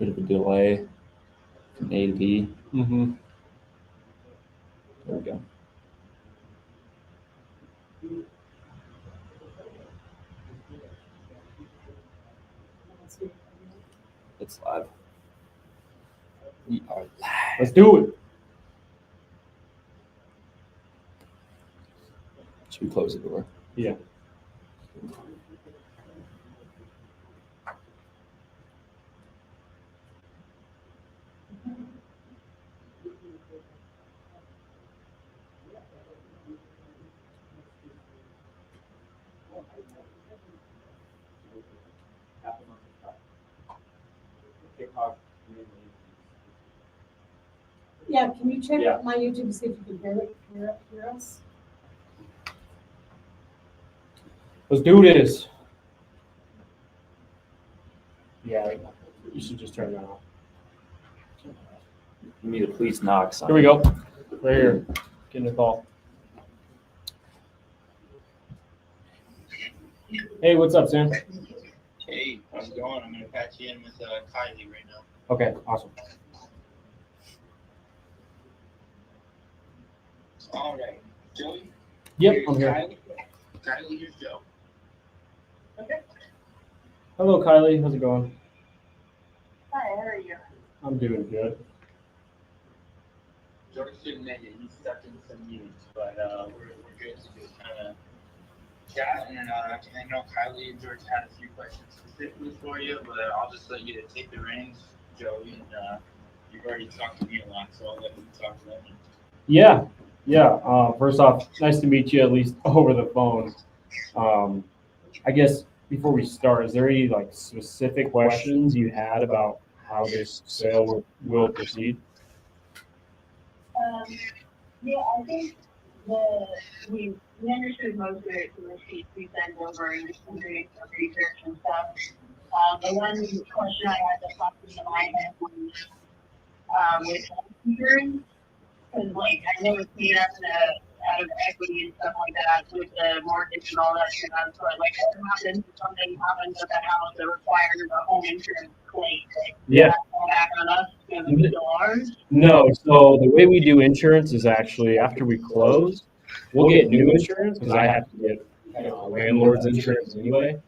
bit of a delay from A to B. Mm-hmm. There we go. It's live. We are live. Let's do it. Should we close the door? Yeah. Yeah, can you check Yeah. my YouTube to see if you can hear us? Let's do this. Yeah, you should just turn that off. You need a please knock sign. Here we go. Right here. Getting a call. Hey, what's up, Sam? Hey, how's it going? I'm gonna patch you in with Kylie right now. Okay, awesome. All right, Joey. Yep, here's I'm here. Kylie. Kylie, here's Joe. Okay. Hello, Kylie. How's it going? Hi, how are you? I'm doing good. George didn't make it. He's stuck in some meetings, but we're good to just kind of chat. And I know Kylie and George had a few questions specifically for you, but I'll just let you take the reins, Joey. And you've already talked to me a lot, so I'll let you talk to them. Yeah. First off, nice to meet you at least over the phone. I guess before we start, is there any like specific questions you had about how this sale will proceed? Yeah, I think we understood most of it from the sheets we sent over and just doing some research and stuff. The one question I had that popped into my head was with health insurance, because like I know it's paid out of equity and stuff like that with the mortgage and all that shit. But like, what happens if something happens at the house that requires a home insurance claim? Yeah. Does that fall back on us because it's still ours? No, so the way we do insurance is actually after we close, we'll get new insurance because I have to get landlord's insurance anyway.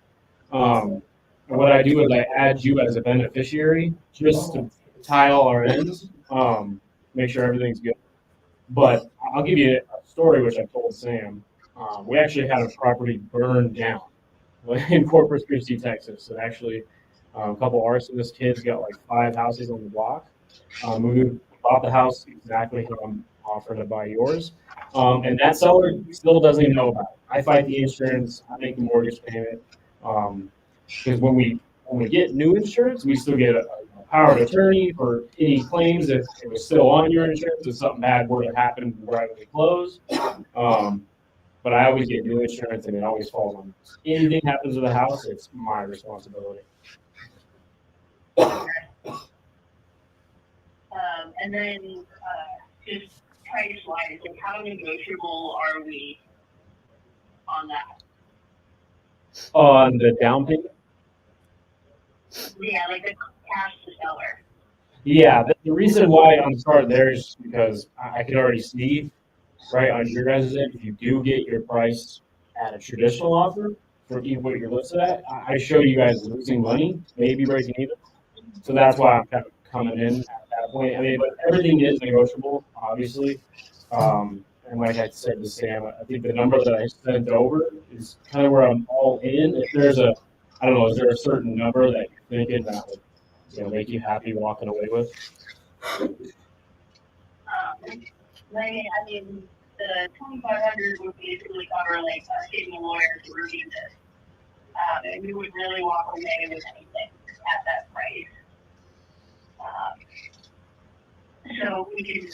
And what I do is I add you as a beneficiary just to tie all our ends, make sure everything's good. But I'll give you a story which I told Sam. We actually had a property burned down in Corpus Christi, Texas. And actually, a couple arsonist kids got like 5 houses on the block. We bought the house exactly how I'm offering to buy yours. And that seller still doesn't even know about it. I fight the insurance, I make the mortgage payment. Because when we get new insurance, we still get a power of attorney for any claims if it was still on your insurance, if something bad were to happen right when we close. But I always get new insurance and it always falls on us. Anything happens to the house, it's my responsibility. And then just price-wise, like how negotiable are we on that? On the down payment? Yeah, like the cash to seller. Yeah, the reason why I'm starting there is because I can already see, right, on your guys' end, if you do get your price at a traditional offer for what you're listed at, I show you guys losing money, maybe breaking even. So that's why I'm kind of coming in at that point. I mean, but everything is negotiable, obviously. And like I said to Sam, I think the number that I sent over is kind of where I'm all in. If there's I don't know, is there a certain number that you're thinking that would, make you happy walking away with? I mean, the 2,500 would basically cover like us getting a lawyer to review this. And we would really walk away with anything at that price. So we could,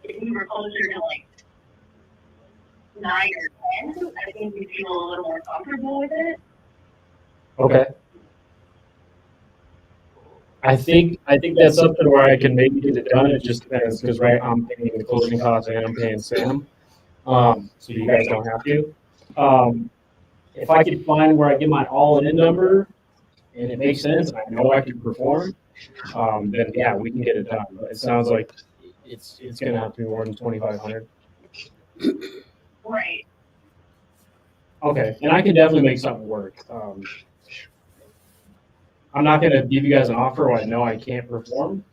if we were closer to like 9 or 10, I think we'd feel a little more comfortable with it. Okay. I think that's something where I can maybe get it done. It just depends because I'm paying the closing costs and I'm paying Sam, so you guys don't have to. If I could find where I get my all-in number and it makes sense and I know I can perform, then yeah, we can get it done. But it sounds like it's going to have to be more than 2,500. Right. Okay, and I can definitely make something work. I'm not going to give you guys an offer where I know I can't perform,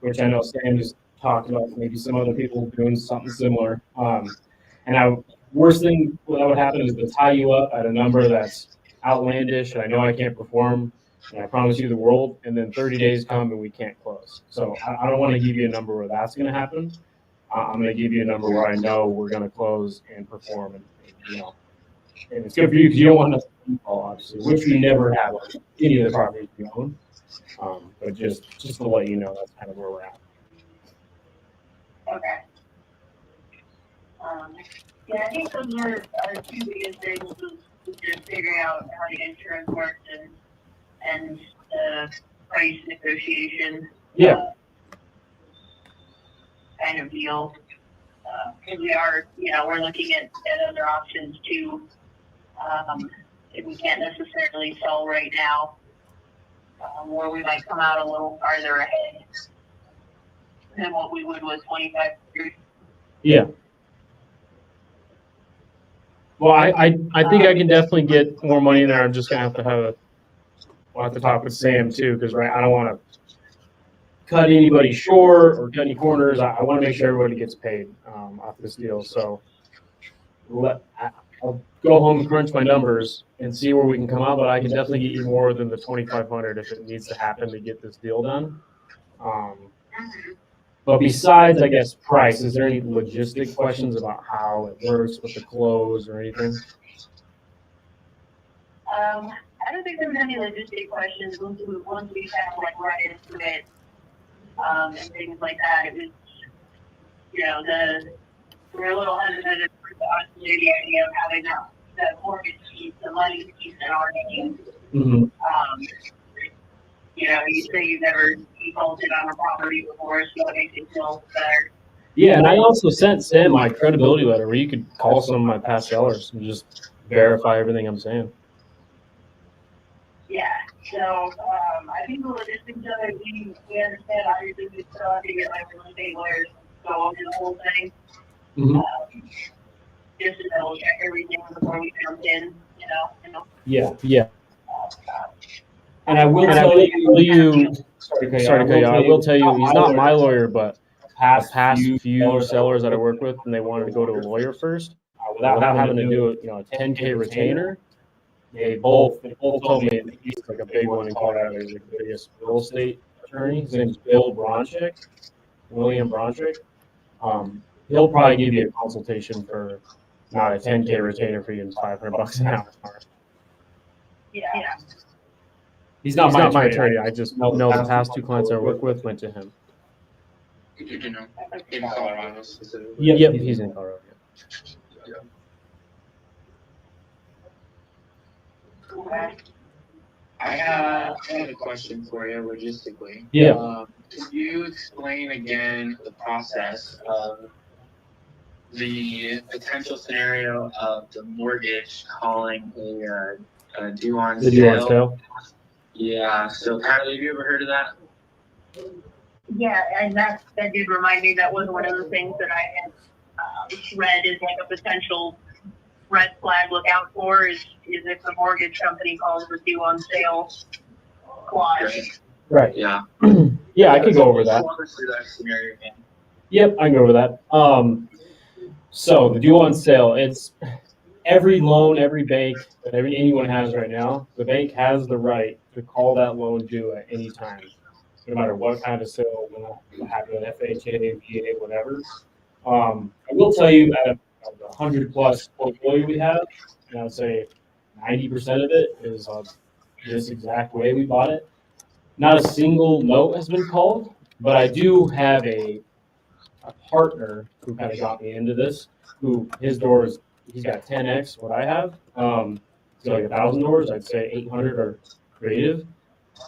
which I know Sam just talked about maybe some other people doing something similar. Worst thing that would happen is to tie you up at a number that's outlandish and I know I can't perform and I promise you the world, and then 30 days come and we can't close. So I don't want to give you a number where that's going to happen. I'm going to give you a number where I know we're going to close and perform, and and it's good for you because you don't want us to default, obviously, which we never have on any of the properties we own. But just to let you know, that's kind of where we're at. Okay. Yeah, I think those are two biggest things, is just figuring out how the insurance works and the price negotiation. Yeah. Kind of deal. Because we are, we're looking at other options too. If we can't necessarily sell right now, where we might come out a little farther ahead than what we would with 25 years. Yeah. Well, I think I can definitely get more money in there. I'm just gonna have to talk with Sam too, because I don't want to cut anybody short or cut any corners. I want to make sure everybody gets paid off this deal. So I'll go home and crunch my numbers and see where we can come out. But I can definitely get you more than the 2,500 if it needs to happen to get this deal done. But besides, I guess, price, is there any logistic questions about how it works with the close or anything? I don't think there's any logistic questions once we kind of like right into it, and things like that. It was, we're a little hesitant on the idea of having the mortgage piece, the money piece in our name. Mm-hmm. You say you've never defaulted on a property before, so it makes it feel better. Yeah, and I also sent Sam my credibility letter where you could call some of my past sellers and just verify everything I'm saying. Yeah, so I think the logistics of it, we understand. Obviously, we still have to get like real estate lawyers to go over the whole thing. Mm-hmm. Just to double check everything before we jump in, Yeah. And I will tell you, sorry to cut you off. I will tell you, he's not my lawyer, but past few sellers that I work with, and they wanted to go to a lawyer first without having to do a 10K retainer. They both told me he's like a big one in Colorado. He's like the biggest real estate attorney. His name's Bill Bronchick, William Bronchick. He'll probably give you a consultation for not a 10K retainer for you and $500 an hour. Yeah. He's not my attorney. I just know the past two clients I work with went to him. Good to know. In Colorado specifically. Yep, he's in Colorado. Okay. I have a question for you logistically. Yeah. Could you explain again the process of the potential scenario of the mortgage calling a due on The due on sale? Yeah. So, Kylie, have you ever heard of that? Yeah, and that did remind me, that was one of the things that I had read is like a potential red flag look out for is if the mortgage company calls the due on sale clause. Right. Yeah. Yeah, I could go over that. Walk us through that scenario again. Yep, I can go over that. So the due on sale, it's every loan, every bank that anyone has right now, the bank has the right to call that loan due at any time, no matter what kind of sale will happen, FHA, VA, whatever. I will tell you that of the 100+ portfolio we have, and I would say 90% of it is this exact way we bought it. Not a single note has been called, but I do have a partner who kind of got me into this, who his doors, he's got 10x what I have. So like 1,000 doors, I'd say 800 are creative.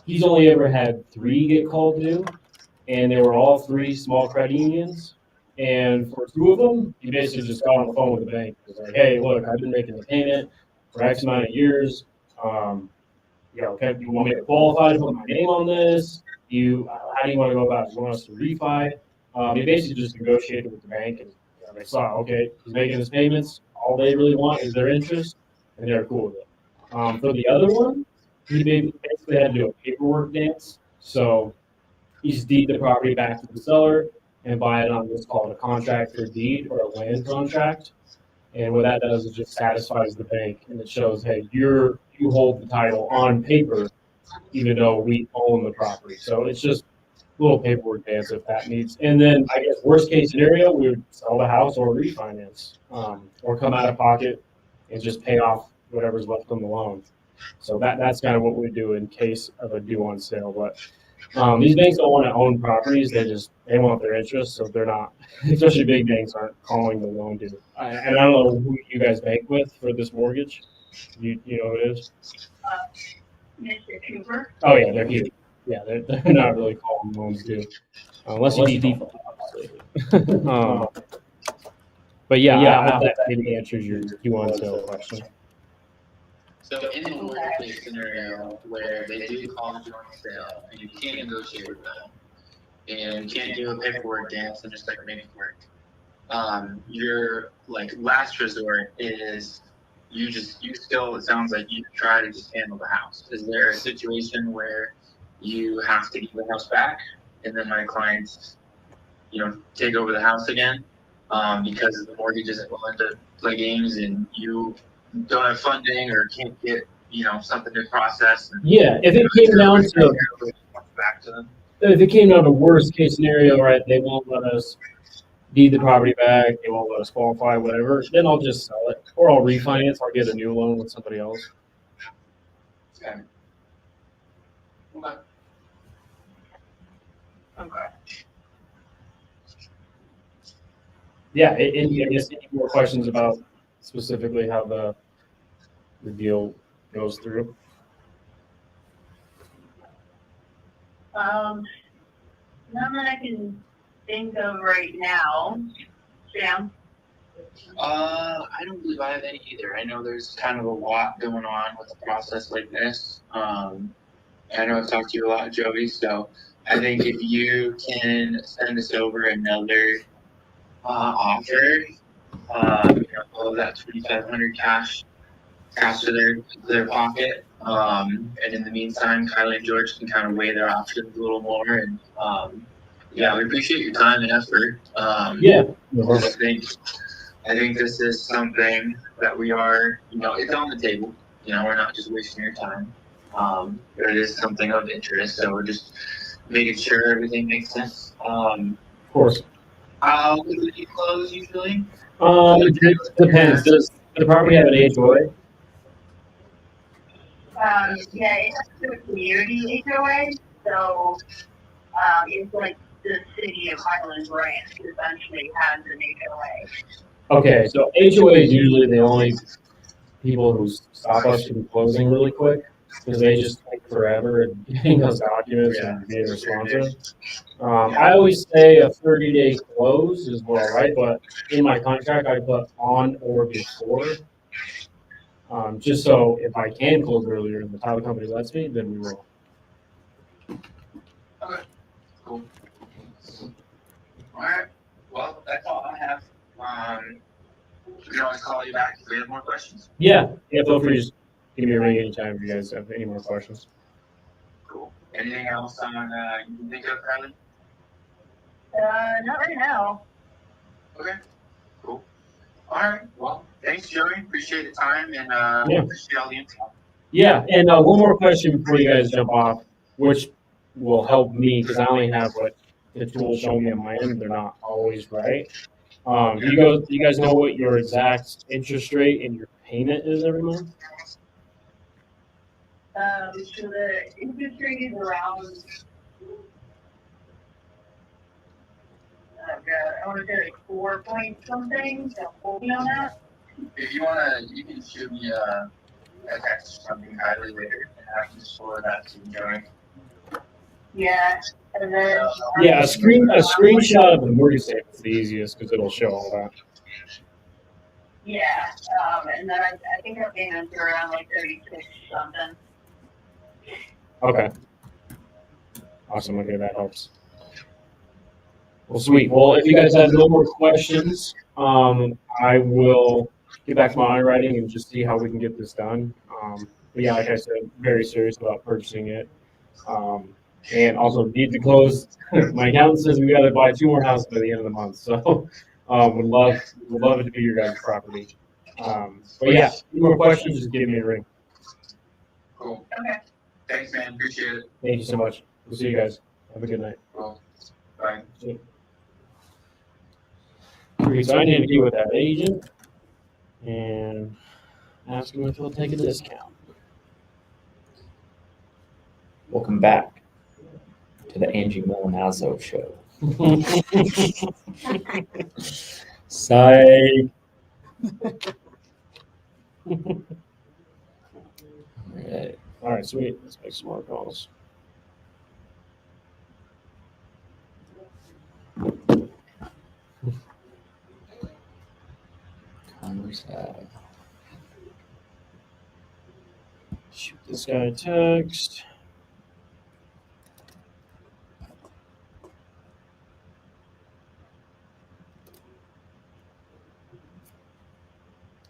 He's only ever had 3 get called due, and they were all 3 small credit unions. And for 2 of them, he basically just got on the phone with the bank. He was like, hey, look, I've been making the payment for X amount of years. okay, do you want me to qualify to put my name on this? How do you want to go about it? Do you want us to refi? He basically just negotiated with the bank and they saw, okay, he's making his payments. All they really want is their interest, and they're cool with it. For the other one, he basically had to do a paperwork dance. So he's deed the property back to the seller and buy it on what's called a contract for deed or a land contract. And what that does is just satisfies the bank and it shows, hey, you hold the title on paper, even though we own the property. So it's just a little paperwork dance if that needs. And then I guess worst case scenario, we would sell the house or refinance, or come out of pocket and just pay off whatever's left on the loan. So that's kind of what we do in case of a due on sale. But these banks don't want to own properties; they want their interest. So they're not, especially big banks aren't calling the loan due. And I don't know who you guys bank with for this mortgage. You know who it is? Mr. Cooper. Oh yeah, they're huge. Yeah, they're not really calling loans due unless you default. But yeah, I hope that maybe answers your due on sale question. So in the worst case scenario where they do call a joint sale and you can't negotiate with them and you can't do a paperwork dance and just like make it work, your like last resort is you still, it sounds like you try to just handle the house. Is there a situation where you have to give the house back and then my clients, take over the house again because the mortgage isn't willing to play games and you don't have funding or can't get, something to process? Yeah, if it came down to back to them. if it came down to worst case scenario, right, they won't let us deed the property back, they won't let us qualify, whatever, then I'll just sell it. Or I'll refinance, I'll get a new loan with somebody else. Okay. Okay. Okay. Yeah, I guess any more questions about specifically how the deal goes through? None that I can think of right now. Sam? I don't believe I have any either. I know there's kind of a lot going on with a process like this. I know I've talked to you a lot, Joey, so I think if you can send us over another offer, all of that $2,500 cash to their pocket. And in the meantime, Kylie and George can kind of weigh their options a little more. And yeah, we appreciate your time and effort. Yeah. I think this is something that we are, it's on the table. We're not just wasting your time. But it is something of interest, so we're just making sure everything makes sense. Of course. How quickly do you close usually? It depends. Does the property have an HOA? Yeah, it's a community HOA, so it's like the city of Highland Ranch essentially has an HOA. Okay, so HOA is usually the only people who stop us from closing really quick because they just take forever in getting those documents and being responsive. I always say a 30-day close is what I write, but in my contract I put on or before. Just so if I can close earlier and the title company lets me, then we will. Okay, cool. All right. Well, that's all I have. We can always call you back if we have more questions. Yeah, feel free to just give me a ring anytime if you guys have any more questions. Cool. Anything else on you can think of, Kylie? Not right now. Okay. Cool. All right. Well, thanks, Joey. Appreciate the time and appreciate all the info. Yeah, and one more question before you guys jump off, which will help me because I only have what the tools show me on my end. They're not always right. Do you guys know what your exact interest rate and your payment is every month? So the interest rate is around, I want to say like 4 point something, so hold me on that. If you wanna, you can shoot me a text or something, Kylie, later, and I can just forward that to Joey. Yeah, and then. Yeah, a screenshot of the mortgage statement is the easiest because it'll show all that. Yeah, and then I think our payments are around like 36 something. Okay. Awesome. Okay, that helps. Well, sweet. Well, if you guys have no more questions, I will get back to my underwriting and just see how we can get this done. But yeah, like I said, very serious about purchasing it. And also need to close. My accountant says we got to buy 2 more houses by the end of the month. So, would love it to be your guys' property. But yeah, any more questions? Just give me a ring. Cool. Okay. Thanks, man. Appreciate it. Thank you so much. We'll see you guys. Have a good night. Cool. Bye. Okay, so I need to get with that agent and ask him if he'll take a discount. Welcome back to the Angie Milanazzo show. Psych. Alright. All right, sweet. Let's make some more calls. Commerce Ave. Shoot this guy a text.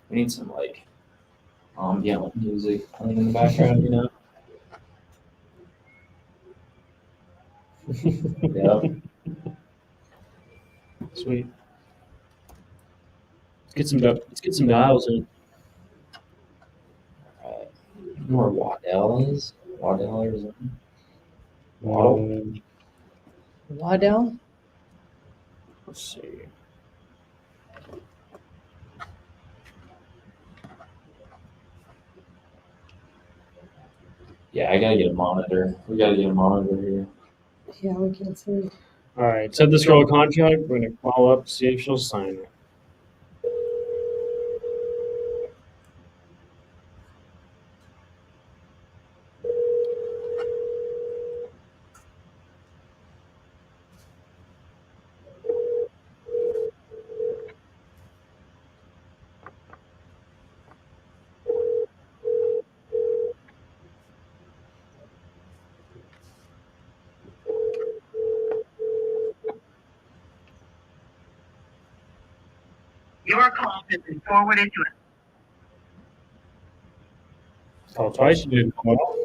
We need some like ambient music playing in the background, you know? Yep. Sweet. Let's get some dials in. Alright. You know where Waddell is? Waddell, Arizona. Waddle? Waddell? Let's see. Yeah, I gotta get a monitor. We gotta get a monitor here. Yeah, we can see. All right, send this girl a contract. We're gonna follow up, see if she'll sign it. Your call has been forwarded to Call twice. You didn't call at all.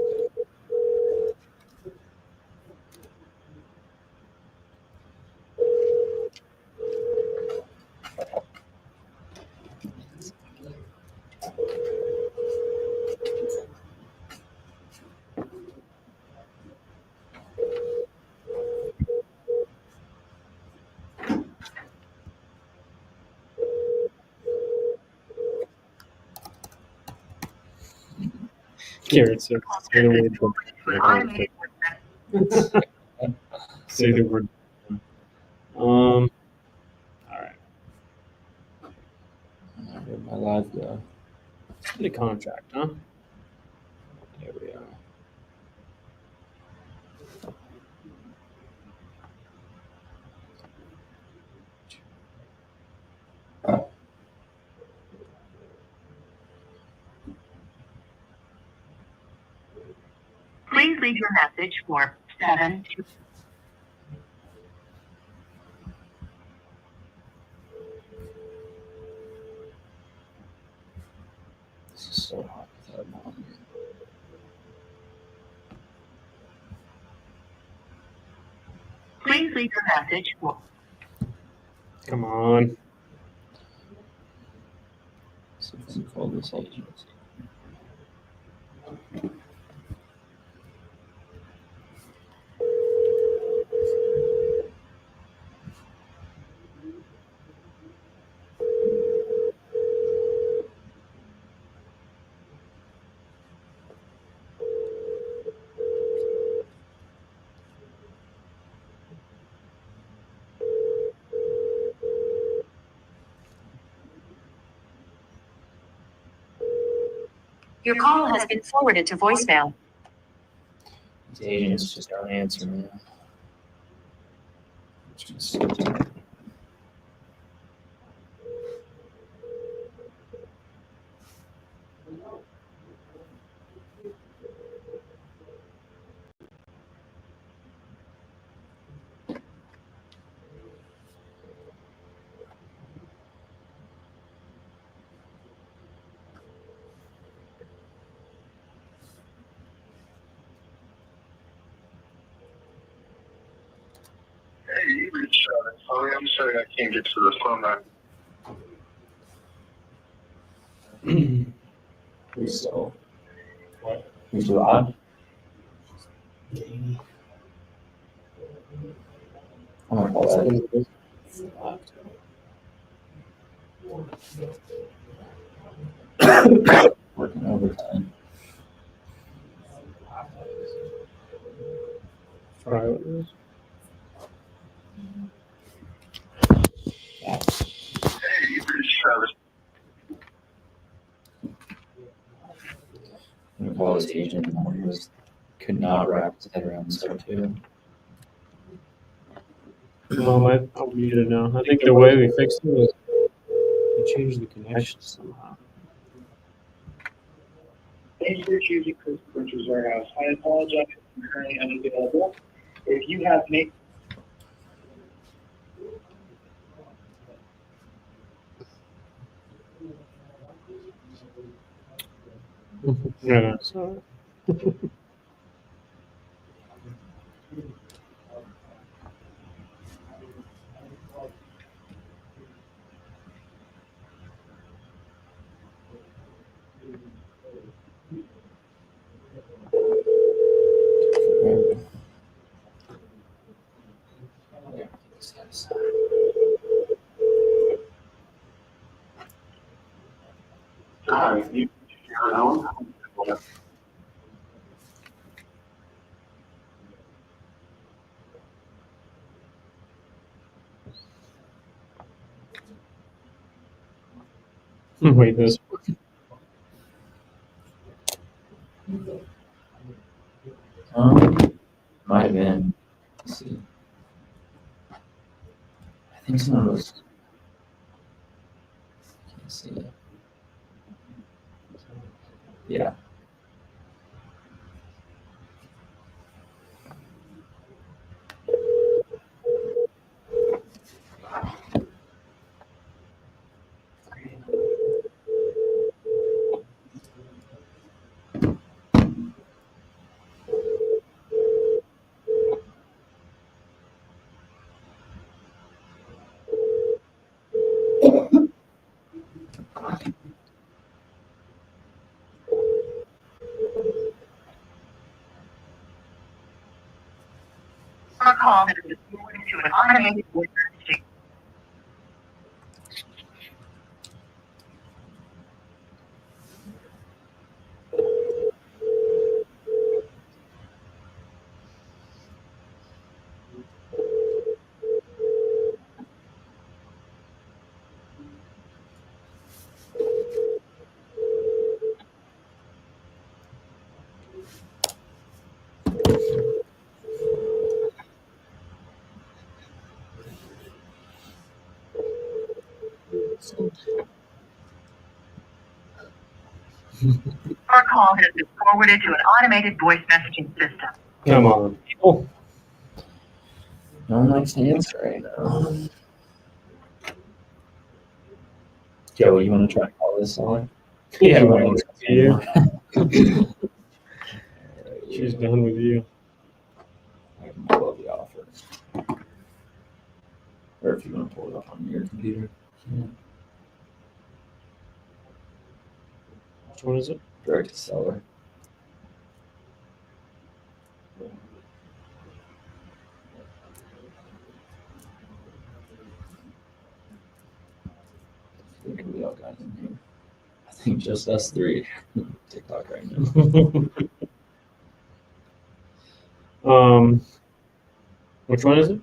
Garrett said, say the word. an automated Say the word. All right. Where'd my live go? Let's get a contract, huh? There we are. Please leave your message for 7. This is so hot without a monitor. Please leave your message for Come on. See if I can call this agent. Your call has been forwarded to voicemail. These agents just aren't answering. Just- Oh, I'm sorry, I can't get to the phone line. We still. What? We still on? I'm gonna call that. Working overtime. Try with this. Hey, you reached Travis. I'm gonna call his agent. He was could not wrap his head around stuff too. I'll mute it now. I think the way we fixed it was we changed the connection somehow. Thanks for choosing Chris Printer's Warehouse. I apologize if I'm currently unavailable. If you have made Yeah, that's all right. Hi, you heard Alan? Wait, this. Might have been. Let's see. I think someone was. Can't see it. Yeah. Your call has been forwarded to an automated voice messaging. Your call has been forwarded to an automated voice messaging system. Come on. Oh, No one likes to answer right now. Joe, you want to try to call this on? yeah, You why wanna not? You. answer? She's done with you. I can pull up the offer. Or if you want to pull it up on your computer. Which one is it? Direct to seller. I think we all got in here. I think just us three. TikTok right now. Which one is it?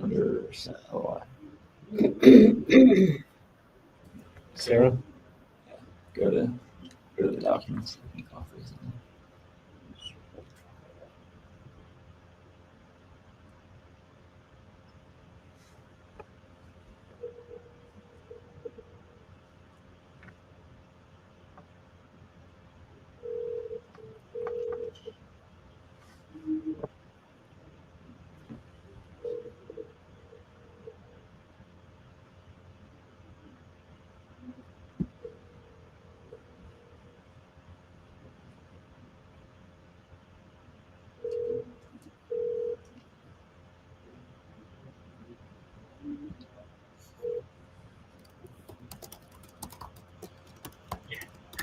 Under OI. Sarah? Go to the documents. Offers.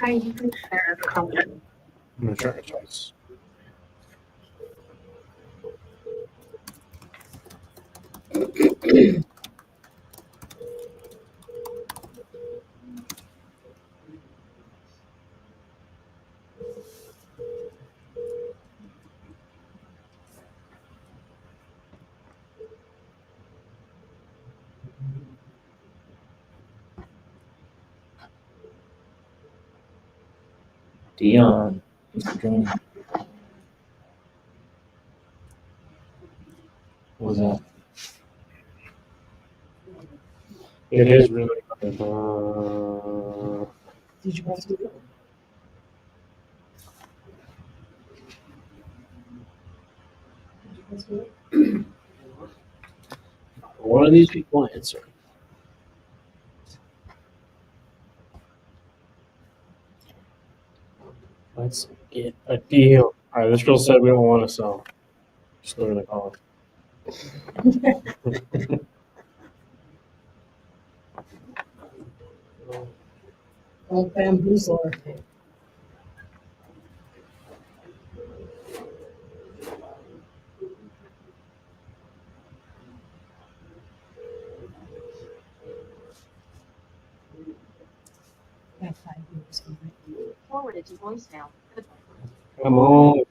Hi, you can share the comment. Insurance. Dion, thanks for joining. What was that? It is really good. Did you press it? Did you press it? One of these people answer. Let's get a deal. All right, this girl said we don't want to sell. Just go to the call. Oh, bamboozler. Got 5 years. Forwarded to voicemail. Come on.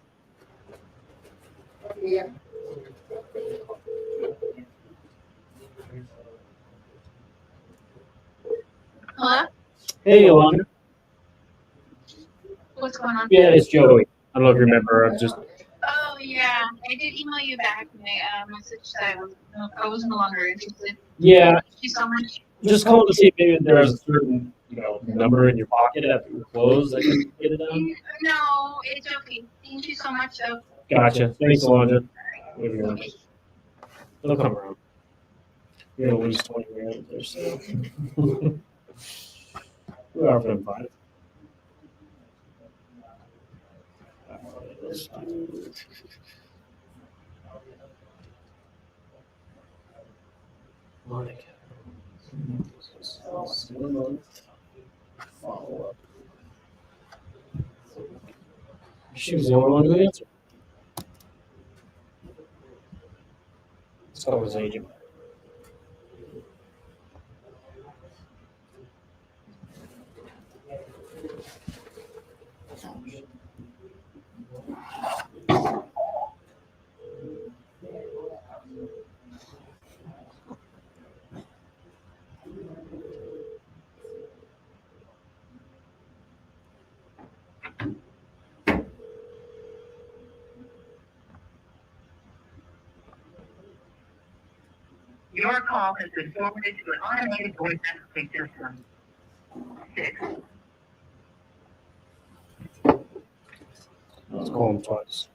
Hello? Hey, Yolanda. What's going on? Yeah, it's Joey. I don't know if you remember. I'm just. Oh, yeah. I did email you back my message that I was no longer interested. Yeah, Thank you so much. just calling to see if maybe there's a certain, number in your pocket after you close that you can get it done. No, it's okay. Thank you so much, though. Gotcha. Thanks, Yolanda. Whatever you want. They'll come around. You're gonna lose 20 grand or so. We offer them 5. Let's do Monica. 7 month follow up. She was the only one who answered. So was agent. Your call has been forwarded to an automated voice messaging system. 6. Let's call him twice.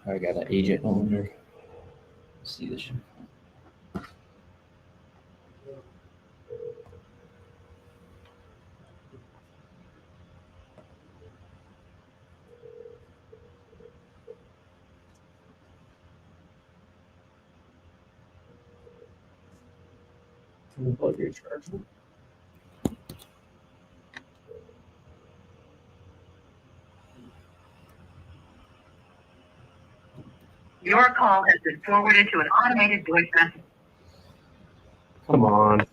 I got an agent owner. See this shit. Can you plug your charger? Your call has been forwarded to an automated voice message. Come on.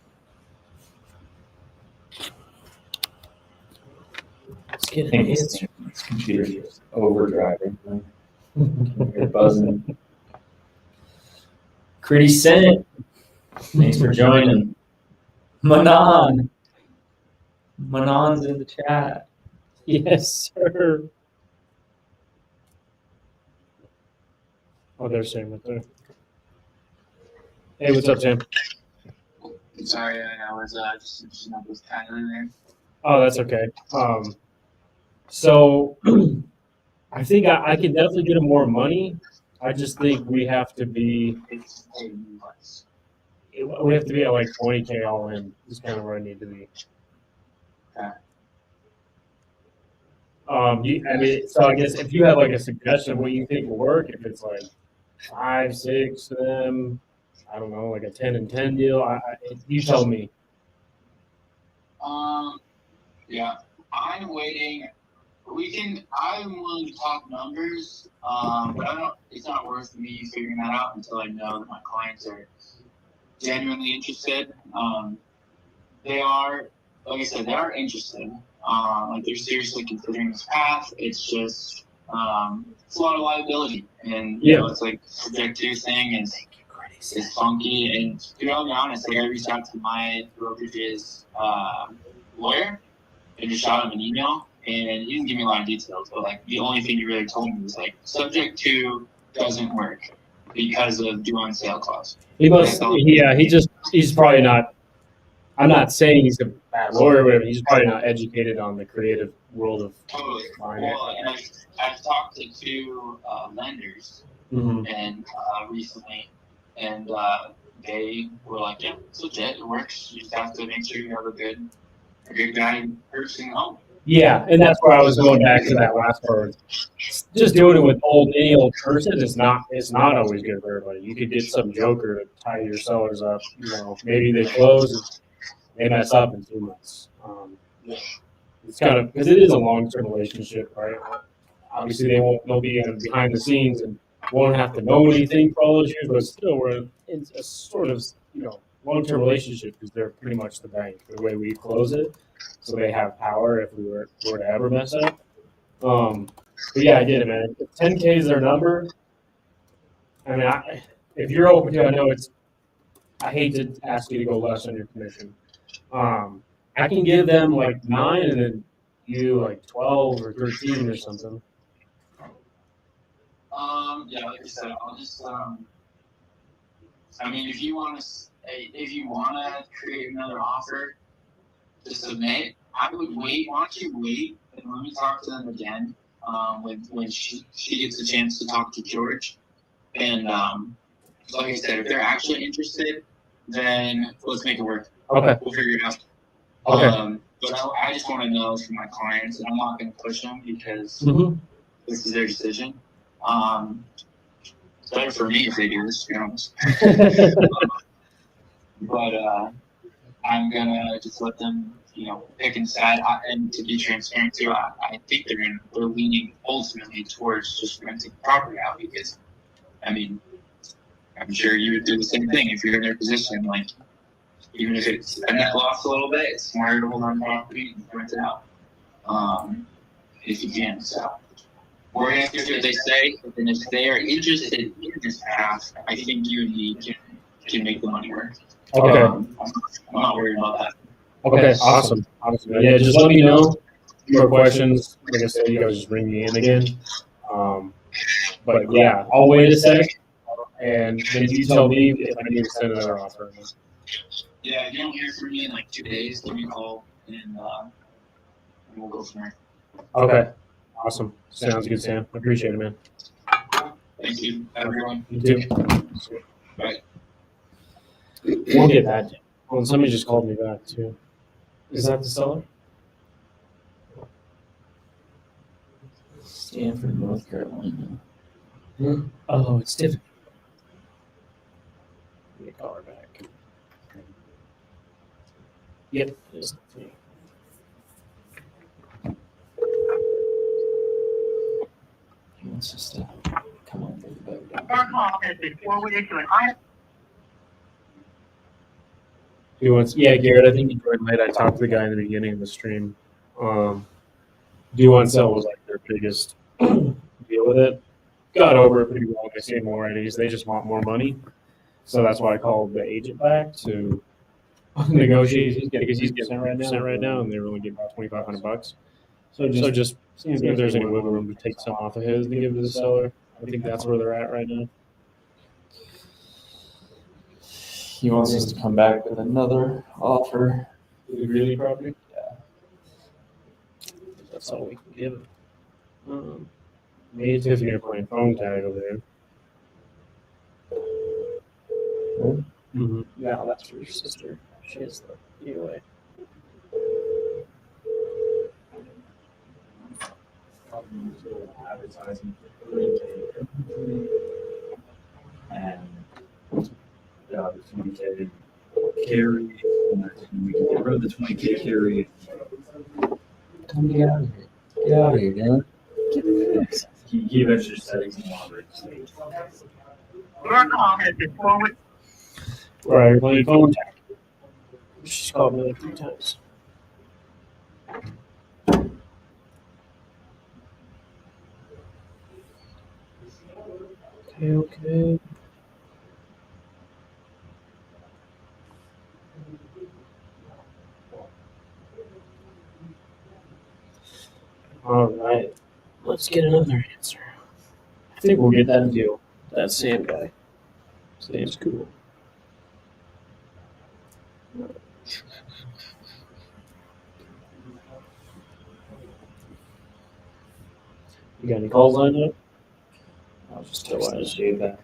Let's get an answer. This computer's just overdriving. You're buzzing. Pretty Cent. Thanks for joining. Manon. Manon's in the chat. Yes, sir. Oh, there's Sam right there. Hey, what's up, Sam? Sorry, I was just finishing up with Tyler there. Oh, that's okay. So I think I can definitely get him more money. I just think we have to be It's less. we have to be at like 20K all in. Is kind of where I need to be. So I guess if you have like a suggestion of what you think will work, if it's like 5, 6 of them, I don't know, like a 10 and 10 deal. You tell me. Yeah, I'm waiting. I'm willing to talk numbers, but it's not worth me figuring that out until I know that my clients are genuinely interested. They are, like I said, they are interested. Like they're seriously considering this path. It's just, it's a lot of liability, and you know, it's like subject to thing, and it's funky. And to be honest, like I reached out to my brokerage's lawyer and just shot him an email, and he didn't give me a lot of details. But like the only thing he really told me was like subject to doesn't work because of due on sale clause. He must. Yeah, he's probably not. I'm not saying he's a bad lawyer, or whatever. He's probably not educated on the creative world of Totally. finance. Well, and I've talked to two lenders and recently, and they were like, "Yeah, it's legit. It works. You just have to make sure you have a good guy purchasing the home." Yeah, and that's where I was going back to that last part. Just doing it with any old person is not always good for everybody. You could get some joker to tie your sellers up. You know, maybe they close, they mess up in 2 months. It's kind of because it is a long-term relationship, right? Obviously, they'll be behind the scenes and won't have to know anything for all those years, but still, we're in a sort of long-term relationship because they're pretty much the bank the way we close it. So they have power if we were to ever mess up. But yeah, I get it, man. If 10K is their number, I mean, if you're open to, I know I hate to ask you to go less on your commission. I can give them like 9 and then you like 12 or 13 or something. Yeah, like I said, I'll just I mean, if you want to create another offer to submit, I would wait. Why don't you wait and let me talk to them again when she gets a chance to talk to George. And like I said, if they're actually interested, then let's make it work. Okay. We'll figure it out. Okay. But I just want to know from my clients, and I'm not going to push them because this is their decision. It's better for me if they do this, to be honest. But I'm gonna just let them, pick and decide. And to be transparent too, I think they're leaning ultimately towards just renting the property out because, I mean, I'm sure you would do the same thing if you're in their position. Like, even if it's a net loss a little bit, it's smarter to hold on to property and rent it out, if you can. So we're gonna see what they say, and if they are interested in this path, I think you and me can make the money work. Okay. I'm not worried about that. Okay. Awesome. Yeah, just let me know. More questions. Like I said, you guys just bring me in again. But yeah, I'll wait a sec, and then you tell me if I need to send another offer. Yeah, if you don't hear from me in like 2 days, give me a call, and we'll go from there. Okay. Awesome. Sounds good, Sam. I appreciate it, man. Thank you, everyone. You too. Bye. We'll get that. Well, somebody just called me back too. Is that the seller? Stanford, North Carolina. Oh, it's Tiffany. Let me call her back. Yep. It's Tiffany. He wants us to come on with the boat. Our call has been forwarded to an item. Yeah, Garrett, I think you joined late. I talked to the guy in the beginning of the stream. Due on sale was like their biggest deal with it. Got over it pretty well. They say more at ease. They just want more money. So that's why I called the agent back to negotiate because he's getting 10% right now, and they're only getting about $2,500. So just see if there's any wiggle room to take some off of his and give it to the seller. I think that's where they're at right now. He wants us to come back with another offer. The Greeley property? Yeah. That's all we can give him. Me and Tiffany are playing phone tag over there. Yeah, that's for your sister. She has the EOA. Advertising and the 20K carry, and we can get rid of the 20K carry. Come get out of here. Get out of here, Dylan. He eventually said he's moderate. Your call has been forwarded. Right, playing phone tag. She's called me like 3 times. Okay. All right, let's get another answer. I think we'll get that deal. That Sam guy. Sam's cool. You got any calls lined up? I'll just tell why I say that.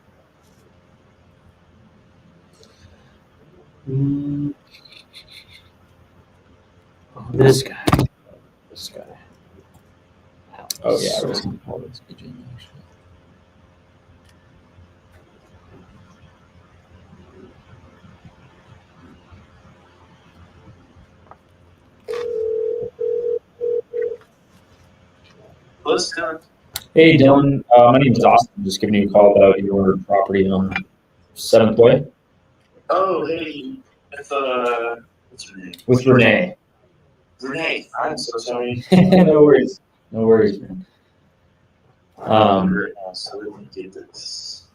Oh, this guy. This guy. Oh yeah, I was gonna call this Virginia actually. Listen, Hey Dylan, my name is Austin. Just giving you a call about your property on 7th Way oh, hey, it's, what's her name? with Renee. Renee, I'm so sorry. No worries. No worries, man. So let me get this.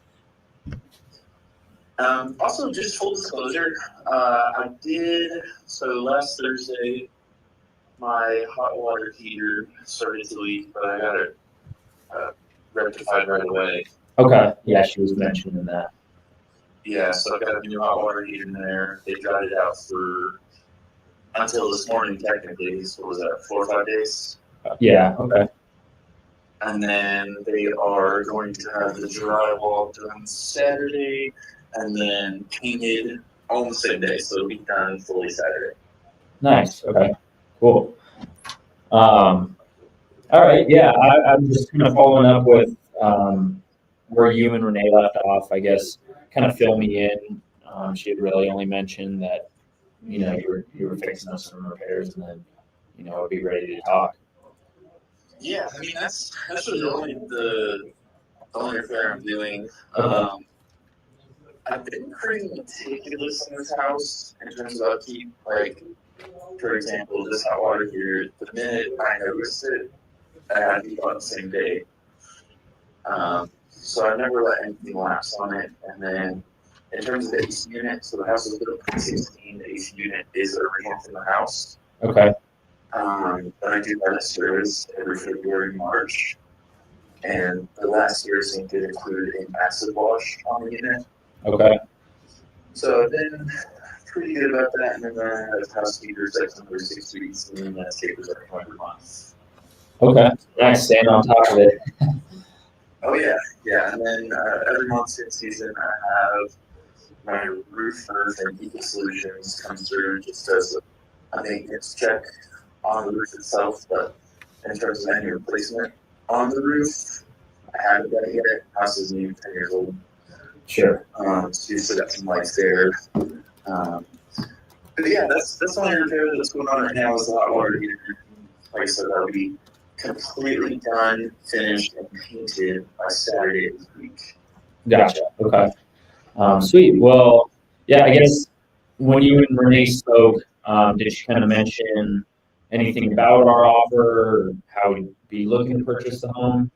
Also, just full disclosure, I did, so last Thursday, my hot water heater started to leak, but I got it rectified right away. Okay. Yeah, she was mentioning that. Yeah, so I got a new hot water heater in there. They dried it out for until this morning, technically. So what was that, 4 or 5 days? Yeah. Okay. And then they are going to have the drywall done Saturday and then painted on the same day. So it'll be done fully Saturday. Nice. Okay. Cool. All right. Yeah, I'm just kind of following up with where you and Renee left off. I guess kind of fill me in. She had really only mentioned that you were fixing up some repairs and then would be ready to talk. Yeah, I mean that's really the only repair I'm doing. I've been pretty meticulous in this house in terms of upkeep. Like, for example, this hot water heater, the minute I noticed it, I had to be on the same day. So I never let anything lapse on it. And then in terms of the AC unit, so the house is built in 2016, the AC unit is original from the house. Okay. But I do that service every February, March. And the last servicing did include an acid wash on the unit. Okay. So I've been pretty good about that. And then I have housekeepers that's every 6 weeks, and then landscapers every 100 months. Okay. Nice. Staying on top of it. Oh, yeah. Yeah. And then every month in season, I have my roofer from Eco Solutions come through just as a maintenance check on the roof itself. But in terms of any replacement on the roof, I haven't done it yet. House is new, 10 years old. Sure. So you set up some lights there. But yeah, that's the only repair that's going on right now is the hot water heater. Like I said, that'll be completely done, finished, and painted by Saturday this week. Gotcha. Okay. Sweet. Well, yeah, I guess when you and Renee spoke, did she kind of mention anything about our offer, or how we'd be looking to purchase the home?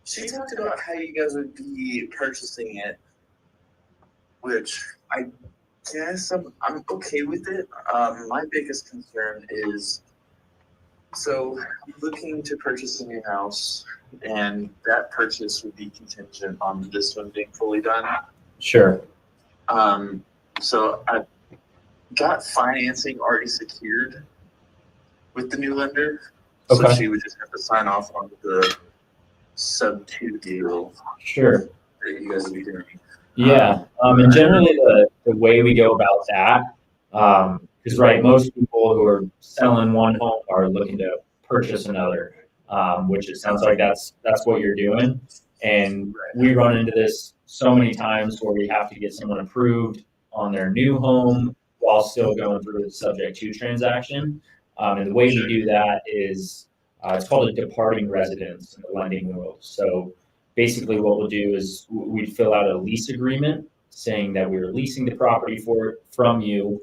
She talked about how you guys would be purchasing it, which I guess I'm okay with it. My biggest concern is, so I'm looking to purchase a new house, and that purchase would be contingent on this one being fully done. Sure. So I've got financing already secured with the new lender. So Okay. she would just have to sign off on the sub 2 deal Sure. that you guys would be doing. Yeah. And generally the way we go about that, is right, most people who are selling one home are looking to purchase another, which it sounds like that's what you're doing. And we run into this so many times where we have to get someone approved on their new home while still going through the subject to transaction. And the way we do that is it's called a departing residence in the lending world. So basically what we'll do is we'd fill out a lease agreement saying that we're leasing the property from you.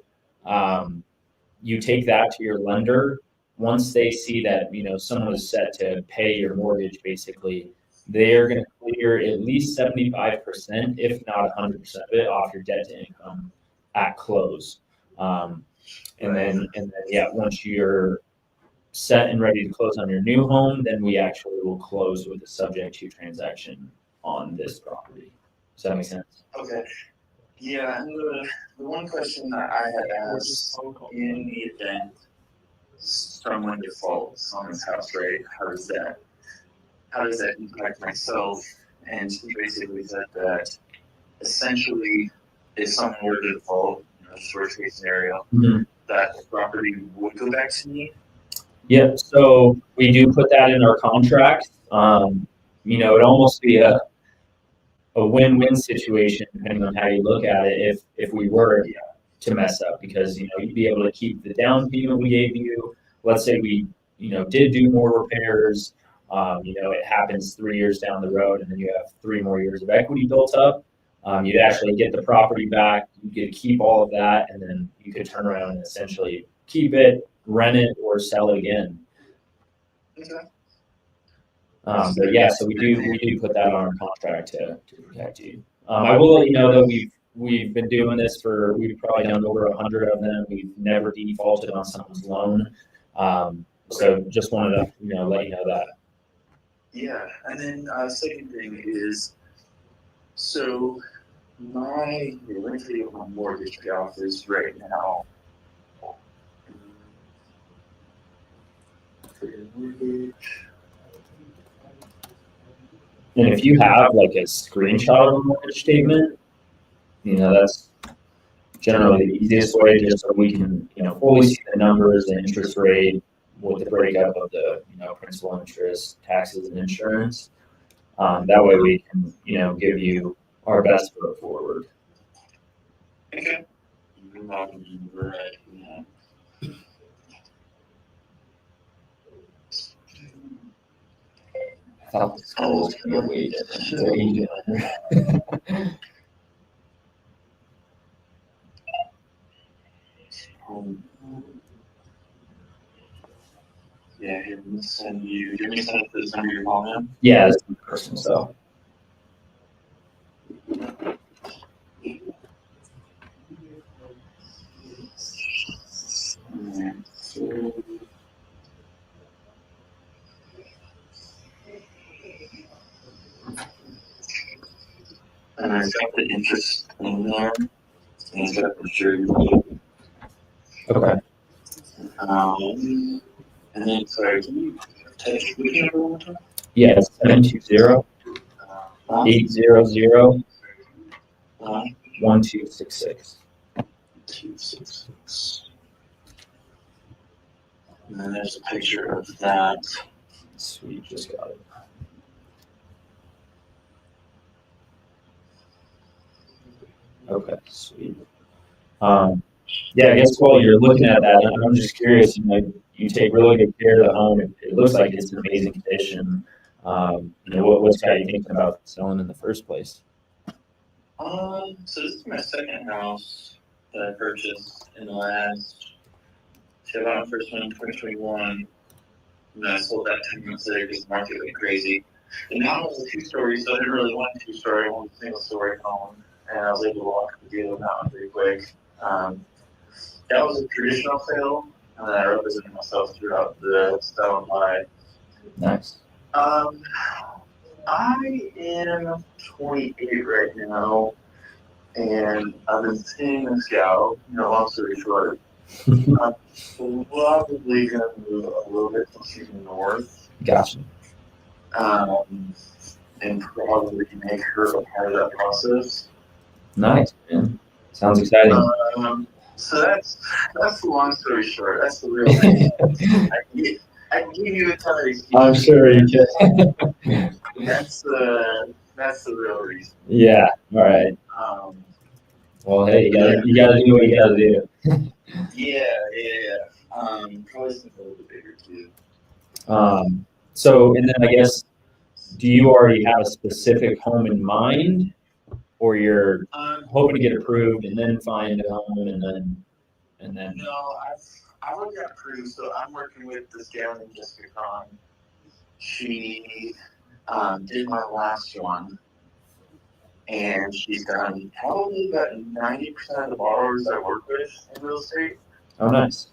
You take that to your lender. Once they see that, someone is set to pay your mortgage, basically, they're going to clear at least 75%, if not 100% of it, off your debt to income at close. And then, once you're set and ready to close on your new home, then we actually will close with a subject to transaction on this property. Does that make sense? Okay. Yeah, and the one question that I had asked, in the event someone defaults on his house, right? How does that impact myself? And he basically said that essentially, if someone were to default, just worst case scenario, that the property would go back to me. Yep. So we do put that in our contract. It'd almost be a win-win situation depending on how you look at it. If we were to mess up, because you'd be able to keep the down payment we gave you. Let's say we did do more repairs. It happens 3 years down the road, and then you have 3 more years of equity built up. You'd actually get the property back. You could keep all of that, and then you could turn around and essentially keep it, rent it, or sell it again. Okay. So we do put that on our contract to protect you. I will let you know that we've been doing this we've probably done over 100 of them. We've never defaulted on someone's loan. So just wanted to let you know that. Yeah, and then second thing is, so let me tell you what my mortgage payoff is right now. For your mortgage. And if you have like a screenshot of a mortgage statement, that's generally the easiest way, just so we can, fully see the numbers, the interest rate, with the breakup of the, principal, interest, taxes, and insurance. That way we can, give you our best foot forward. Okay. I thought the school was going to wait. So you Yeah, here, I'm gonna send you. You're gonna send it to this number you're calling in? Yeah, it's the person, so. And I've got the interest in there, and it's got the maturity. Okay. And then, sorry, can you text me number one more time? Yeah, it's 720-800-1266. 266. And then there's a picture of that. Sweet, just got it. Okay, sweet. Yeah, I guess while you're looking at that, I'm just curious, you take really good care of the home. It looks like it's in amazing condition. What's got you thinking about selling in the first place? So this is my second house that I purchased in the last, I bought my first one in 2021, and I sold that 10 months later because the market went crazy. And now it was a 2-story, so I didn't really want a 2-story, I wanted a single-story home, and I was able to walk the deal on that one pretty quick. That was a traditional sale, and then I represented myself throughout the style of my. Nice. I am 28 right now, and I've been seeing this gal, long story short. I'm probably going to move a little bit closer north. Gotcha. And probably make her a part of that process. Nice, man. Sounds exciting. So that's the long story short. That's the real thing. I can give you a ton of excuses. I'm sure you can. That's the real reason. Yeah. All right. Well, hey, you gotta do what you gotta do. Yeah. Probably something a little bit bigger too. So, and then I guess, do you already have a specific home in mind, or you're hoping to get approved and then find a home and then? No, I've already got approved, so I'm working with this gal named Jessica Cron. She did my last one, and she's done probably about 90% of the borrowers I work with in real estate. Oh, nice.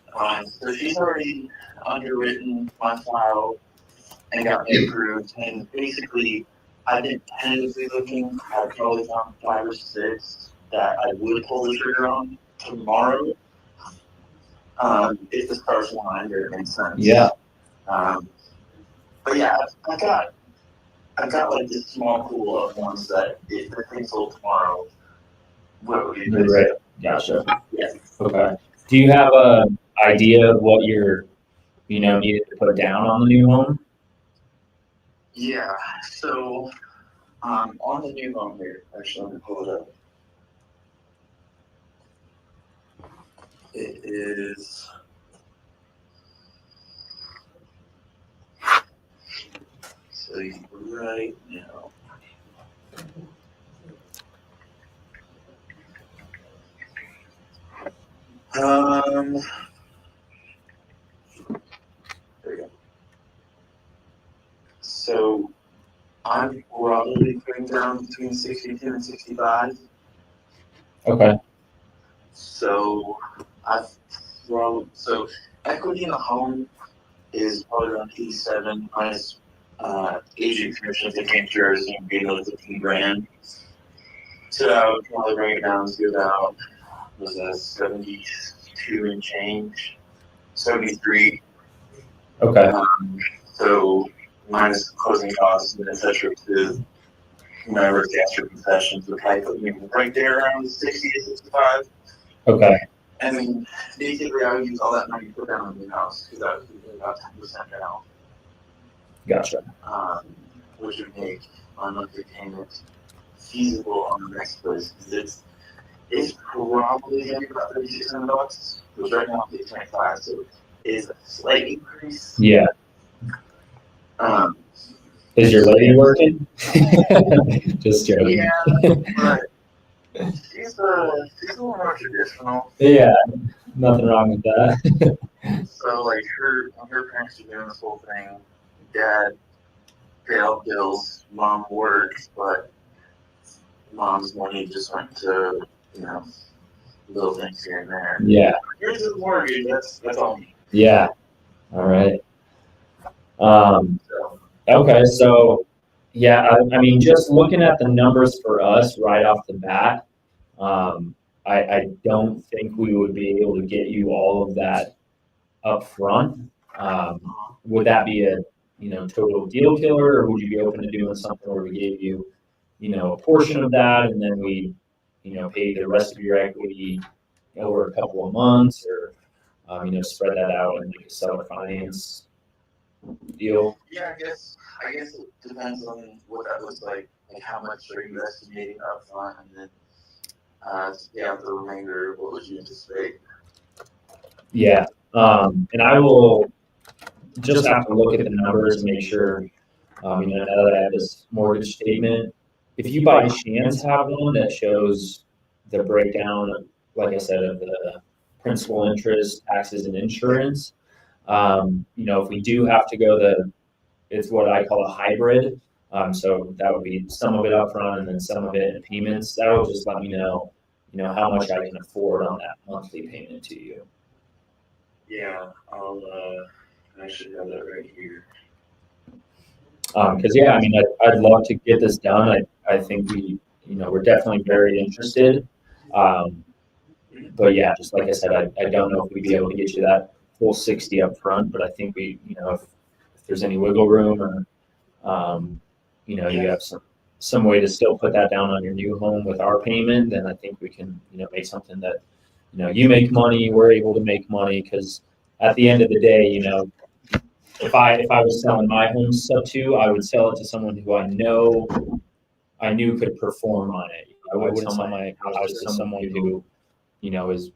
So she's already underwritten my file and got me approved. And basically, I've been tentatively looking. I've probably found 5 or 6 that I would pull the trigger on tomorrow. If the stars aligned or it makes sense. Yeah. But yeah, I've got like this small pool of ones that if the thing sold tomorrow, what would be You're right. Gotcha. Yeah. Okay. Do you have a idea of what you're, needed to put down on the new home? Yeah. So, on the new home here, actually, let me pull it up. It is. So right now. There we go. So I'm probably putting down between 62 and 65. Okay. So so equity in the home is probably around 87 minus agent commissions that came through as being another 15 grand. So I would probably bring it down to about 72 and change, 73. Okay. So minus closing costs and etc. to whatever the extra concessions would probably put me right there around 60 to 65. Okay. I mean, basically, I would use all that money to put down on the new house because that would be about 10% down, Gotcha. which would make my monthly payment feasible on the next place. It's probably going to be about $3,600, which right now it's $25, so it is a slight increase. Yeah. Is your lady working? Just joking. Yeah, but she's a little more traditional. Yeah. Nothing wrong with that. So like her parents are doing this whole thing. Dad paid all bills, mom works, but mom's money just went to, little things here and there. Yeah. Here's the mortgage, that's all me. Yeah. All right. So Okay. So, yeah, I mean, just looking at the numbers for us right off the bat, I don't think we would be able to get you all of that up front. Would that be a, total deal killer, or would you be open to doing something where we gave you, a portion of that and then we, pay the rest of your equity over a couple of months, or, spread that out in like a seller finance deal? yeah, I guess it depends on what that looks like how much are you estimating up front, and then pay out the remainder, what would you anticipate? Yeah. And I will just have to look at the numbers and make sure, now that I have this mortgage statement, if you by chance have one that shows the breakdown, like I said, of the principal, interest, taxes, and insurance, if we do have to go it's what I call a hybrid. So that would be some of it up front and then some of it in payments. That will just let me know, how much I can afford on that monthly payment to you. Yeah, I should have that right here. Because yeah, I mean, I'd love to get this done. I think we're definitely very interested. But yeah, just like I said, I don't know if we'd be able to get you that full 60 up front, but I think if there's any wiggle room, or you have some way to still put that down on your new home with our payment, then I think we can, make something that, you make money, we're able to make money. Because at the end of the day, if I was selling my home sub 2, I would sell it to someone who I knew could perform on it. I wouldn't sell my house to someone who, is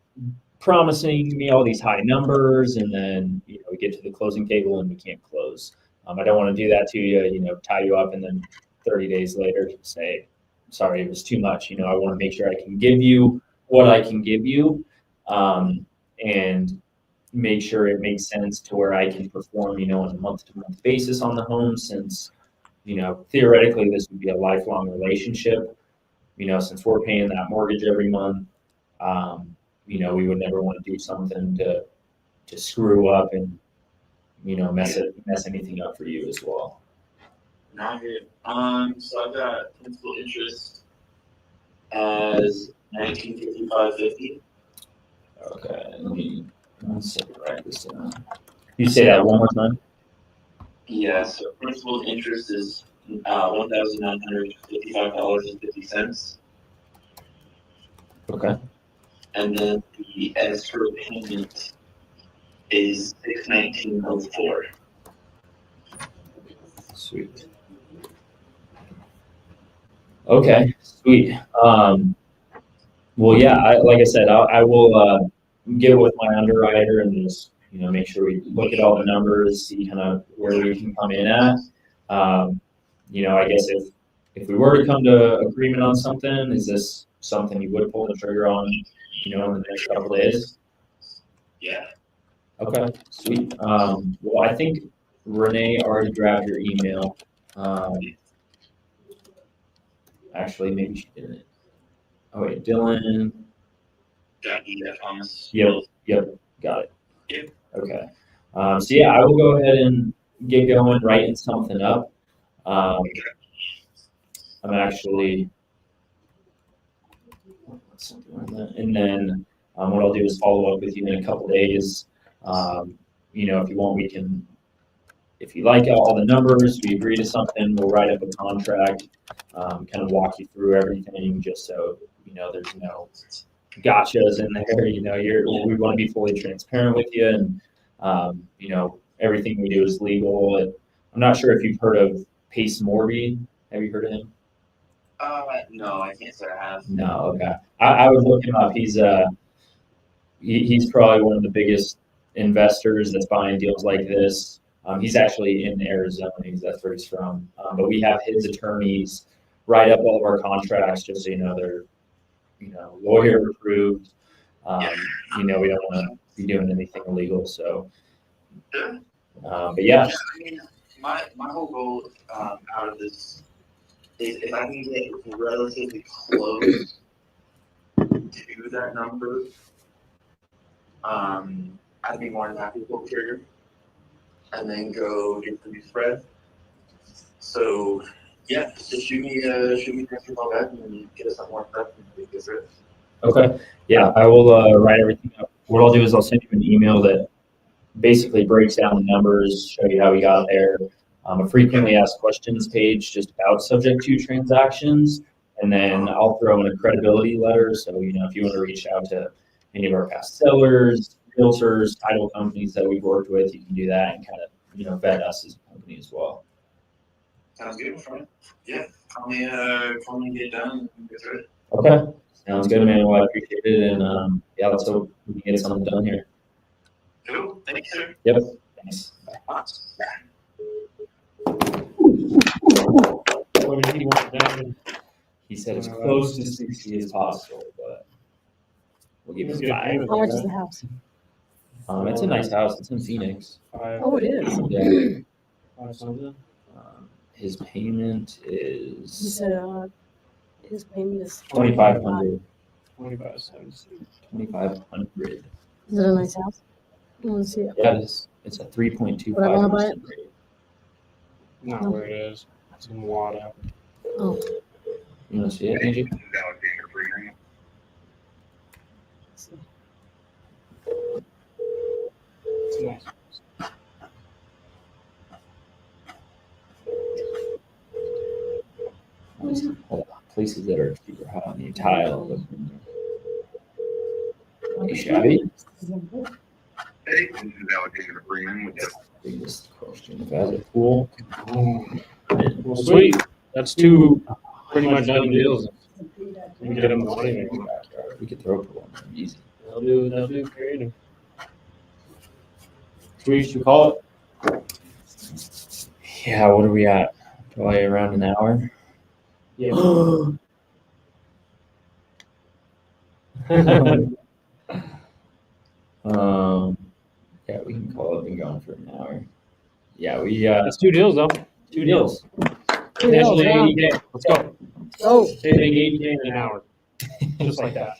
promising me all these high numbers, and then we get to the closing table and we can't close. I don't want to do that to you, tie you up, and then 30 days later say, sorry, it was too much. I want to make sure I can give you what I can give you, and make sure it makes sense to where I can perform, on a month-to-month basis on the home, since, theoretically this would be a lifelong relationship. Since we're paying that mortgage every month, we would never want to do something to screw up and, mess anything up for you as well. Not good. So I've got principal interest as 1955.50. Okay, let me write this down. You say that one more time? Yeah, so principal interest is $1,955.50. Okay. And then the escrow payment is $619.04. Sweet. Okay, sweet. Well, yeah, like I said, I will get with my underwriter and just make sure we look at all the numbers, see kind of where we can come in at. I guess if we were to come to agreement on something, is this something you would pull the trigger on, in the next couple of days? Yeah. Okay, sweet. Well, I think Renee already grabbed your email. Actually, maybe she didn't. Oh wait, Dylan. Thomas. Yep, got it. Yep. Okay. So yeah, I will go ahead and get going, writing something up. I'm actually, and then what I'll do is follow up with you in a couple days. If you want, if you like all the numbers, we agree to something, we'll write up a contract, kind of walk you through everything, just so there's no gotchas in there. We want to be fully transparent with you, and everything we do is legal. And I'm not sure if you've heard of Pace Morby. Have you heard of him? No, I can't say I have. No, okay. I would look him up. He's probably one of the biggest investors that's buying deals like this. He's actually in Arizona. That's where he's from. But we have his attorneys write up all of our contracts, just so they're lawyer approved. We don't want to be doing anything illegal. So, but yeah. I mean, my whole goal out of this is if I can get relatively close to that number, I'd be more than happy to pull the trigger and then go get the new spread. So yeah, just shoot me a call back and get us some more prep and we get it. Okay. Yeah, I will write everything up. What I'll do is I'll send you an email that basically breaks down the numbers, show you how we got there. A frequently asked questions page just about subject to transactions, and then I'll throw in a credibility letter. So if you want to reach out to any of our past sellers, realtors, title companies that we've worked with, you can do that and kind of vet us as a company as well. Sounds good, friend. Yeah, call me and get done and get through it. Okay, sounds good, man. Well, I appreciate it, and yeah, let's hope we can get something done here. Cool. Thank you, sir. Yep. Thanks. Bye. What did he want done? He said as close to 60 as possible, but we'll give him 5. How much is the house? It's a nice house. It's in Phoenix. Oh, it is. Yeah. 5 something. His payment He is said his payment is 2,500. 25 cents. 2,500. Is it a nice house? I want to see it. Yeah, it's a 3.25%. Would I wanna buy it? rate. Not where it is. It's in Wada. Oh, You want to see it, Angie? This is Alexander Freeman. let's see. It's nice. Hold on. Places that are super hot on the tile. Hey, shabby. Hey, this is Alexander Freeman with the Biggest question. If it has a pool. Well, sweet. That's 2 pretty much done deals. We can get them the money. We could throw a pool on them easy. They'll do creative. Should we call it? Yeah, what are we at? Probably around an hour. Yeah. Yeah, we can call it. Been going for an hour. Yeah, we It's 2 deals though. 2 deals. Potentially 80K. Let's go. Oh, They make 80K in an hour. Just like that.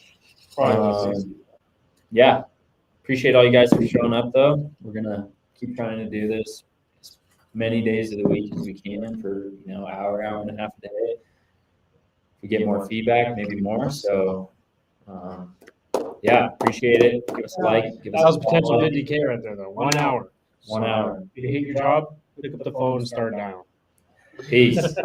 Probably like 60. Yeah, appreciate all you guys for showing up. Though we're gonna keep trying to do this as many days of the week as we can for hour and a half a day. If we get more feedback, maybe more. So. Yeah, appreciate it. Give us a like. Give us That was a potential follow. 50K right there though. 1 hour. 1 hour. If you hate your job, pick up the phone and start dialing. Peace.